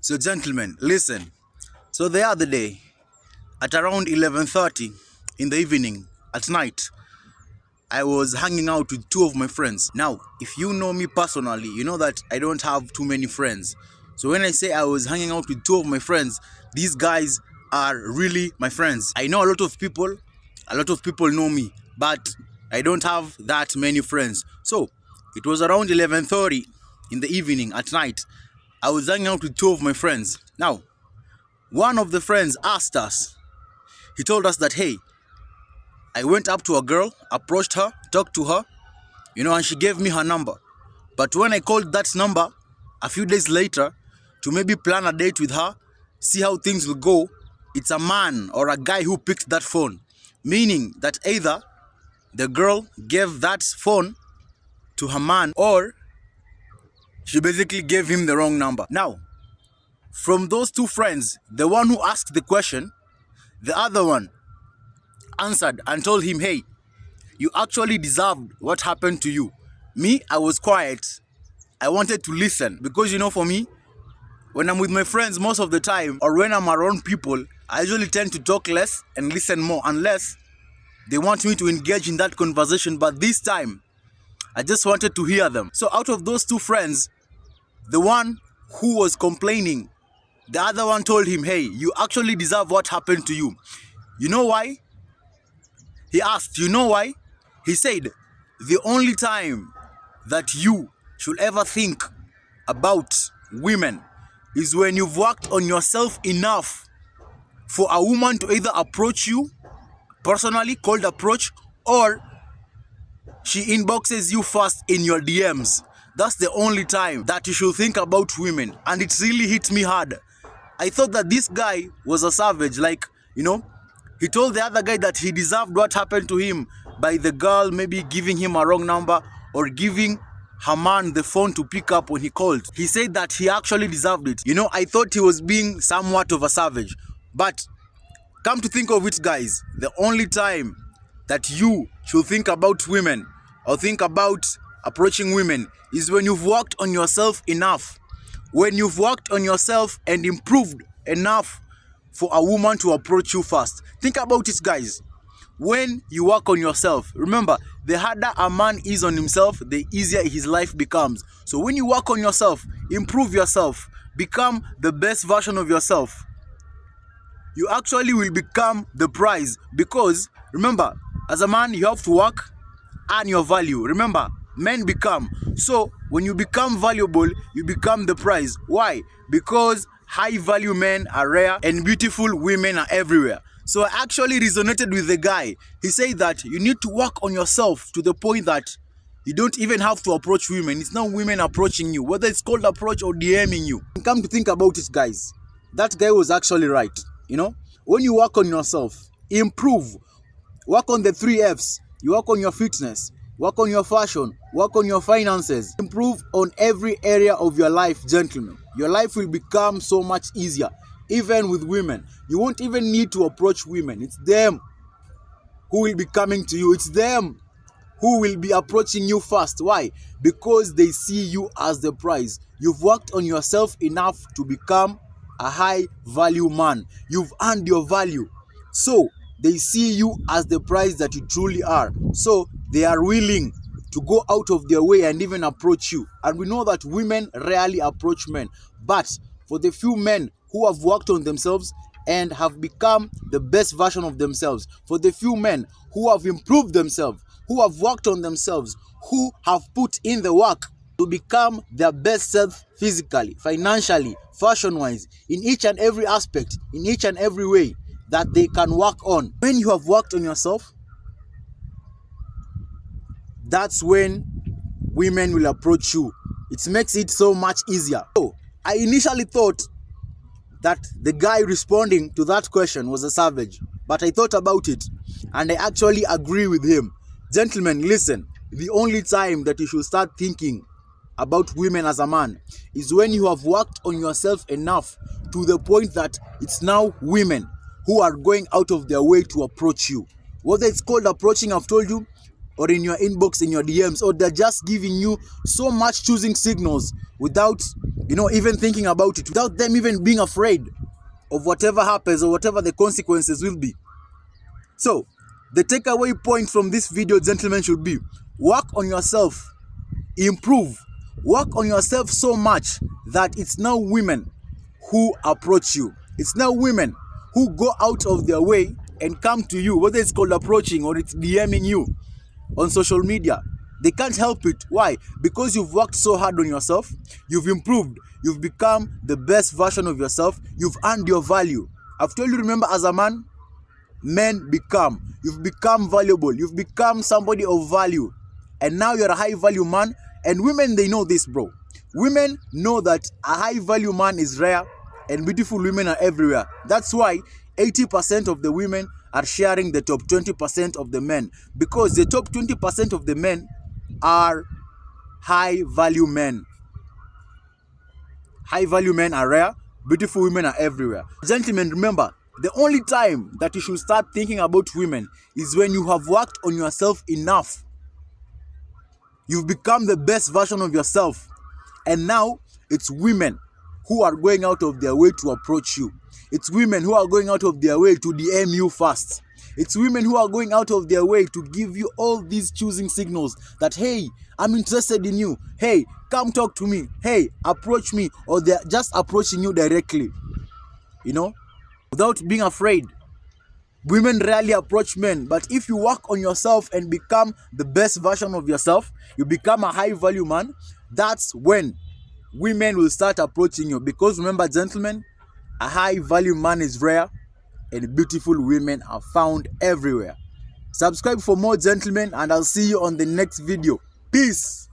So gentlemen, listen. So the other day, at around 11:30 in the evening, at night, I was hanging out with two of my friends. Now, if you know me personally, you know that I don't have too many friends. So when I say I was hanging out with two of my friends, these guys are really my friends. I know a lot of people know me, but I don't have that many friends. So it was around 11:30 in the evening at night. I was hanging out with two of my friends. Now, one of the friends asked us, he told us that, hey, I went up to a girl, approached her, talked to her, and she gave me her number. But when I called that number a few days later to maybe plan a date with her, see how things will go, it's a man or a guy who picked that phone. Meaning that either the girl gave that phone to her man or she basically gave him the wrong number. Now, from those two friends, the one who asked the question, the other one answered and told him, hey, you actually deserved what happened to you. Me, I was quiet. I wanted to listen because, for me, when I'm with my friends most of the time or when I'm around people, I usually tend to talk less and listen more unless they want me to engage in that conversation. But this time, I just wanted to hear them. So out of those two friends, the one who was complaining, the other one told him, hey, you actually deserve what happened to you. You know why? He asked, you know why? He said, the only time that you should ever think about women is when you've worked on yourself enough for a woman to either approach you personally, cold approach, or she inboxes you first in your DMs. That's the only time that you should think about women. And it really hit me hard. I thought that this guy was a savage. He told the other guy that he deserved what happened to him by the girl maybe giving him a wrong number or giving her man the phone to pick up when he called. He said that he actually deserved it. I thought he was being somewhat of a savage. But come to think of it, guys, the only time that you should think about women or think about approaching women is when you've worked on yourself enough. When you've worked on yourself and improved enough for a woman to approach you first. Think about it, guys. When you work on yourself, remember, the harder a man is on himself, the easier his life becomes. So when you work on yourself, improve yourself, become the best version of yourself, you actually will become the prize. Because remember, as a man, you have to work, earn your value. Remember, men become. So when you become valuable, you become the prize. Why? Because high value men are rare and beautiful women are everywhere. So I actually resonated with the guy. He said that you need to work on yourself to the point that you don't even have to approach women. It's not women approaching you, whether it's cold approach or DMing you. Come to think about it, guys, that guy was actually right. When you work on yourself, improve, work on the 3 Fs. You work on your fitness, work on your fashion, work on your finances, improve on every area of your life, gentlemen. Your life will become so much easier. Even with women, you won't even need to approach women. It's them who will be coming to you. It's them who will be approaching you first. Why? Because they see you as the prize. You've worked on yourself enough to become a high value man. You've earned your value. So they see you as the prize that you truly are. So they are willing to go out of their way and even approach you. And we know that women rarely approach men. But for the few men who have worked on themselves and have become the best version of themselves, for the few men who have improved themselves, who have worked on themselves, who have put in the work to become their best self physically, financially, fashion-wise, in each and every aspect, in each and every way that they can work on. When you have worked on yourself, that's when women will approach you. It makes it so much easier. So I initially thought that the guy responding to that question was a savage, but I thought about it and I actually agree with him. Gentlemen, listen, the only time that you should start thinking about women as a man is when you have worked on yourself enough to the point that it's now women who are going out of their way to approach you. Whether it's called approaching, I've told you, or in your inbox, in your DMs, or they're just giving you so much choosing signals without, even thinking about it, without them even being afraid of whatever happens or whatever the consequences will be. So, the takeaway point from this video, gentlemen, should be work on yourself, improve, work on yourself so much that it's now women who approach you. It's now women who go out of their way and come to you, whether it's called approaching or it's DMing you on social media. They can't help it. Why? Because you've worked so hard on yourself, you've improved, you've become the best version of yourself, you've earned your value. I've told you, remember, as a man, you've become valuable, you've become somebody of value, and now you're a high value man. And women, they know this, bro. Women know that a high value man is rare and beautiful women are everywhere. That's why 80% of the women are sharing the top 20% of the men, because the top 20% of the men are high value men. High value men are rare, beautiful women are everywhere. Gentlemen, remember, the only time that you should start thinking about women is when you have worked on yourself enough. You've become the best version of yourself. And now it's women who are going out of their way to approach you. It's women who are going out of their way to DM you first. It's women who are going out of their way to give you all these choosing signals that, hey, I'm interested in you. Hey, come talk to me. Hey, approach me. Or they're just approaching you directly, without being afraid. Women rarely approach men, but if you work on yourself and become the best version of yourself, you become a high value man, that's when women will start approaching you. Because remember, gentlemen, a high value man is rare and beautiful women are found everywhere. Subscribe for more, gentlemen, and I'll see you on the next video. Peace.